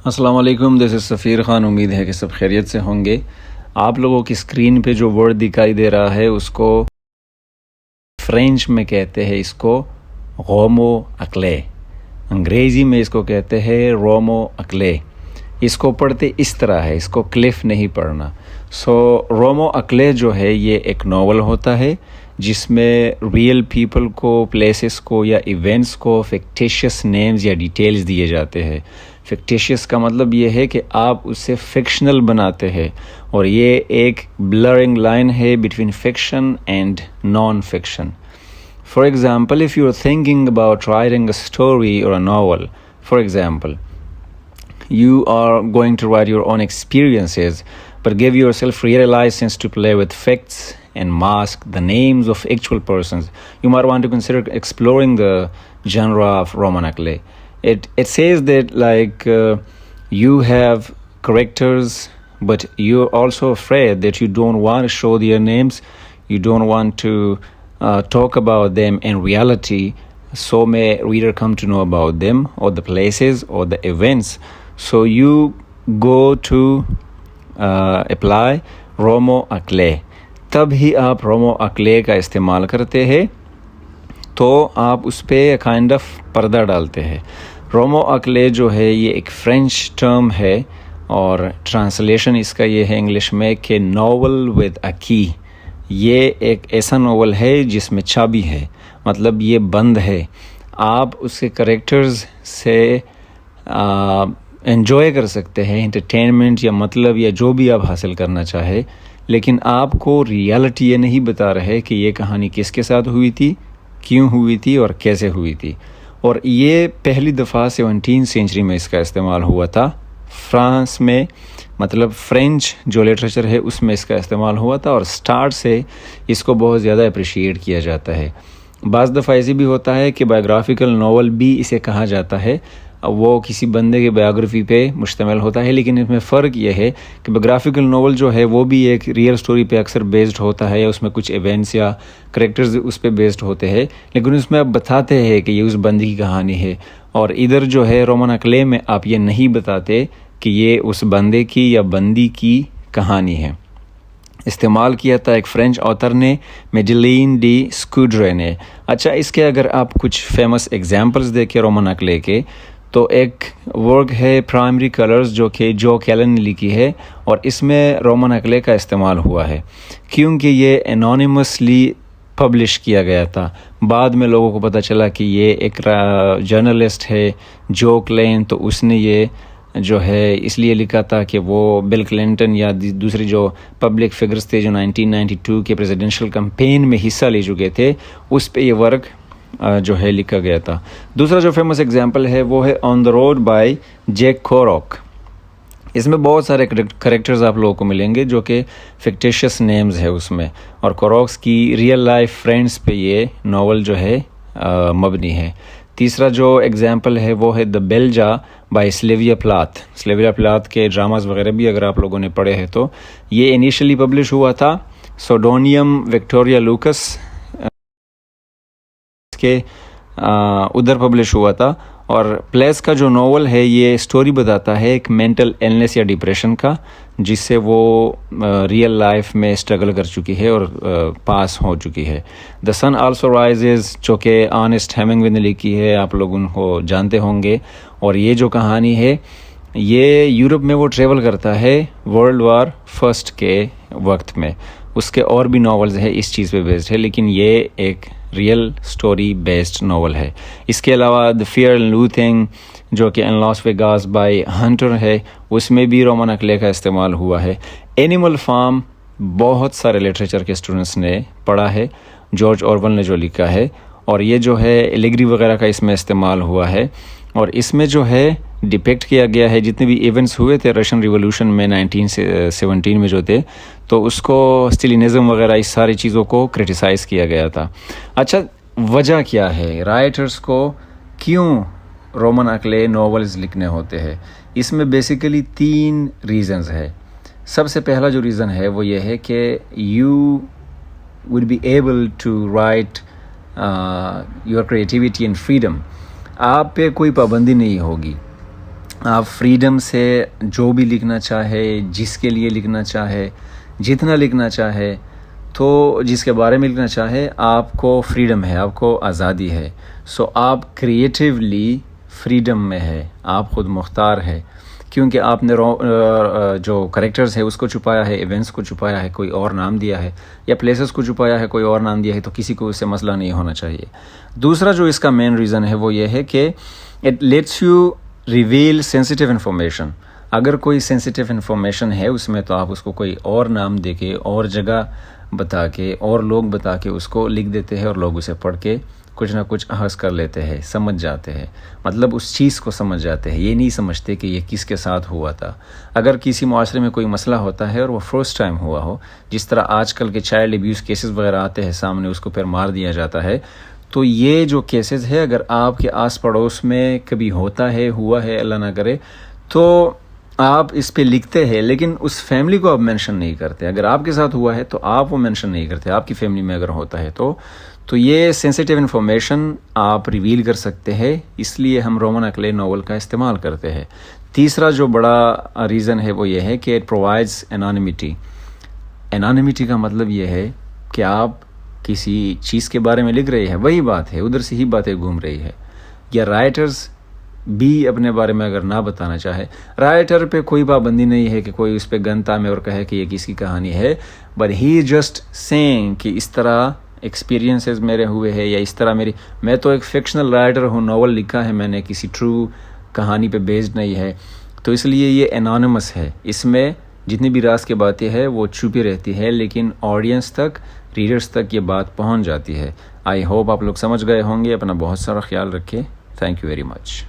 السلام علیکم، دس از سفیر خان۔ امید ہے کہ سب خیریت سے ہوں گے۔ آپ لوگوں کی اسکرین پہ جو ورڈ دکھائی دے رہا ہے اس کو فرینچ میں کہتے ہیں اس کو رومو اکلے، انگریزی میں اس کو کہتے ہیں رومو اکلے۔ اس کو پڑھتے اس طرح ہے، اس کو کلف نہیں پڑھنا۔ رومو اکلے جو ہے یہ ایک ناول ہوتا ہے جس میں ریئل پیپل کو، پلیسز کو یا ایونٹس کو فکٹیشیس نیمز یا ڈیٹیلز دیے جاتے ہیں۔ فکٹیشیس کا مطلب یہ ہے کہ آپ اسے فکشنل بناتے ہیں، اور یہ ایک بلرنگ لائن ہے between fiction and non fiction. For example, if you're thinking about writing a story or a novel, for example, you are going to write your own experiences, but give yourself real license to play with facts and mask the names of actual persons. You might want to consider exploring the genre of roman akle. It says that you have characters, but you're also afraid that you don't want to show their names, you don't want to talk about them in reality, so may reader come to know about them or the places or the events. So you go to apply رومو اکلے، تب ہی آپ رومو اکلے کا استعمال کرتے ہیں، تو آپ اس پہ kind of پردہ ڈالتے ہیں۔ رومو اکلے جو ہے یہ ایک فرینچ ٹرم ہے، اور ٹرانسلیشن اس کا یہ ہے انگلش میں کہ ناول ود اے کی۔ یہ ایک ایسا ناول ہے جس میں چابی ہے، مطلب یہ بند ہے۔ آپ اس کے کریکٹرز سے انجوائے کر سکتے ہیں، انٹرٹینمنٹ یا مطلب یا جو بھی آپ حاصل کرنا چاہے، لیکن آپ کو ریالٹی یہ نہیں بتا رہے کہ یہ کہانی کس کے ساتھ ہوئی تھی، کیوں ہوئی تھی اور کیسے ہوئی تھی۔ اور یہ پہلی دفعہ 17 سینچری میں اس کا استعمال ہوا تھا فرانس میں، مطلب فرینچ جو لٹریچر ہے اس میں اس کا استعمال ہوا تھا، اور سٹارٹ سے اس کو بہت زیادہ اپریشیٹ کیا جاتا ہے۔ بعض دفعہ ایسی بھی ہوتا ہے کہ بایوگرافیکل ناول بھی اسے کہا جاتا ہے، وہ کسی بندے کے بایوگرافی پہ مشتمل ہوتا ہے، لیکن اس میں فرق یہ ہے کہ بایوگرافیکل ناول جو ہے وہ بھی ایک ریئل سٹوری پہ اکثر بیسڈ ہوتا ہے، یا اس میں کچھ ایونٹس یا کریکٹرز اس پہ بیسڈ ہوتے ہیں، لیکن اس میں آپ بتاتے ہیں کہ یہ اس بندے کی کہانی ہے۔ اور ادھر جو ہے رومن اکلے میں آپ یہ نہیں بتاتے کہ یہ اس بندے کی یا بندی کی کہانی ہے۔ استعمال کیا تھا ایک فرینچ آتھر نے، میڈلین ڈی اسکوڈرے نے۔ اچھا، اس کے اگر آپ کچھ فیمس ایگزامپلز دیکھیں رومن اکلے کے، تو ایک ورک ہے پرائمری کلرز جو کہ جو کیلن نے لکھی ہے، اور اس میں رومن اکلے کا استعمال ہوا ہے کیونکہ یہ انونیمسلی پبلش کیا گیا تھا۔ بعد میں لوگوں کو پتہ چلا کہ یہ ایک جرنلسٹ ہے جو کلین، تو اس نے یہ جو ہے اس لیے لکھا تھا کہ وہ بل کلنٹن یا دوسری جو پبلک فگرز تھے جو 1992 کے پریزیڈنشل کمپین میں حصہ لے چکے تھے، اس پہ یہ ورک جو ہے لکھا گیا تھا۔ دوسرا جو فیمس ایگزامپل ہے وہ ہے آن دا روڈ بائی جیک کوروک۔ اس میں بہت سارے کریکٹرز آپ لوگوں کو ملیں گے جو کہ فکٹیشیس نیمز ہے اس میں، اور کوروکس کی ریئل لائف فرینڈز پہ یہ ناول جو ہے مبنی ہے۔ تیسرا جو ایگزامپل ہے وہ ہے دا بیلجا بائی سلیویا پلاتھ۔ سلیویا پلاتھ کے ڈراماز وغیرہ بھی اگر آپ لوگوں نے پڑھے ہیں تو یہ انیشلی پبلش ہوا تھا سوڈونیم وکٹوریا لوکس کے ادھر پبلش ہوا تھا، اور پلیس کا جو ناول ہے یہ سٹوری بتاتا ہے ایک مینٹل ایلنس یا ڈپریشن کا، جس سے وہ ریئل لائف میں اسٹرگل کر چکی ہے اور پاس ہو چکی ہے۔ دا سن آلسو رائزز جو کہ آنیسٹ ہیمنگوے نے لکھی ہے، آپ لوگ ان کو جانتے ہوں گے، اور یہ جو کہانی ہے یہ یورپ میں وہ ٹریول کرتا ہے ورلڈ وار فرسٹ کے وقت میں۔ اس کے اور بھی ناولز ہیں اس چیز پہ بیسڈ ہے، لیکن یہ ایک ریئل سٹوری بیسڈ ناول ہے۔ اس کے علاوہ دا فیئر اینڈ لوتھنگ جو کہ ان لاس ویگاس بائی ہنٹر ہے، اس میں بھی رومن اکلے کا استعمال ہوا ہے۔ اینیمل فارم بہت سارے لٹریچر کے اسٹوڈنٹس نے پڑھا ہے، جارج اورویل نے جو لکھا ہے، اور یہ جو ہے ایلیگری وغیرہ کا اس میں استعمال ہوا ہے، اور اس میں جو ہے ڈپیکٹ کیا گیا ہے جتنے بھی ایونٹس ہوئے تھے رشین ریولوشن میں 1917 میں جو تھے، تو اس کو اسٹیلینزم وغیرہ اس ساری چیزوں کو کرٹیسائز کیا گیا تھا۔ اچھا، وجہ کیا ہے رائٹرز کو کیوں رومن اکلے ناولز لکھنے ہوتے ہیں؟ اس میں بیسیکلی 3 ریزنز ہے۔ سب سے پہلا جو ریزن ہے وہ یہ ہے کہ you would be able to write your creativity and freedom. آپ پہ کوئی پابندی نہیں ہوگی، آپ فریڈم سے جو بھی لکھنا چاہے، جس کے لیے لکھنا چاہے، جتنا لکھنا چاہے، تو جس کے بارے میں لکھنا چاہے، آپ کو فریڈم ہے، آپ کو آزادی ہے. سو آپ کریٹیولی فریڈم میں ہے، آپ خود مختار ہے، کیونکہ آپ نے جو کریکٹرز ہے اس کو چھپایا ہے، ایونٹس کو چھپایا ہے، کوئی اور نام دیا ہے، یا پلیسز کو چھپایا ہے، کوئی اور نام دیا ہے، تو کسی کو اس سے مسئلہ نہیں ہونا چاہیے. دوسرا جو اس کا مین ریزن ہے وہ یہ ہے کہ it let's you reveal sensitive information. اگر کوئی سینسٹیو انفارمیشن ہے اس میں، تو آپ اس کو کوئی اور نام دے کے، اور جگہ بتا کے، اور لوگ بتا کے اس کو لکھ دیتے ہیں، اور لوگ اسے پڑھ کے کچھ نہ کچھ احس کر لیتے ہیں، سمجھ جاتے ہیں، مطلب اس چیز کو سمجھ جاتے ہیں. یہ نہیں سمجھتے کہ یہ کس کے ساتھ ہوا تھا. اگر کسی معاشرے میں کوئی مسئلہ ہوتا ہے اور وہ فرسٹ ٹائم ہوا ہو، جس طرح آج کل کے چائلڈ ابیوز کیسز وغیرہ آتے ہیں سامنے، اس کو پھر مار دیا جاتا ہے، تو یہ جو کیسز ہے اگر آپ کے آس پڑوس میں کبھی ہوتا ہے، ہوا ہے، اللہ نہ کرے، تو آپ اس پہ لکھتے ہیں، لیکن اس فیملی کو آپ مینشن نہیں کرتے. اگر آپ کے ساتھ ہوا ہے تو آپ وہ مینشن نہیں کرتے، آپ کی فیملی میں اگر ہوتا ہے تو یہ سینسٹیو انفارمیشن آپ ریویل کر سکتے ہیں. اس لیے ہم رومن اکلے ناول کا استعمال کرتے ہیں. تیسرا جو بڑا ریزن ہے وہ یہ ہے کہ اٹ پرووائڈز انانیمیٹی. انانیمیٹی کا مطلب یہ ہے کہ آپ کسی چیز کے بارے میں لکھ رہے ہیں، وہی بات ہے، ادھر سے ہی باتیں گھوم رہی ہے. یا رائٹرز بھی اپنے بارے میں اگر نہ بتانا چاہے، رائٹر پہ کوئی پابندی نہیں ہے کہ کوئی اس پہ گن تامے اور کہے کہ یہ کس کی کہانی ہے، بٹ ہی جسٹ سینگ کہ اس طرح ایکسپیرینسز میرے ہوئے ہیں، یا اس طرح میں تو ایک فکشنل رائٹر ہوں، ناول لکھا ہے میں نے، کسی ٹرو کہانی پہ بیسڈ نہیں ہے، تو اس لیے یہ انانیمس ہے. اس میں جتنی بھی راز کی باتیں ہیں وہ چھپی رہتی ہے، لیکن آڈینس تک، ریڈرز تک یہ بات پہنچ جاتی ہے. آئی ہوپ آپ لوگ سمجھ گئے ہوں گے. اپنا بہت سارا خیال رکھیں. Thank you very much.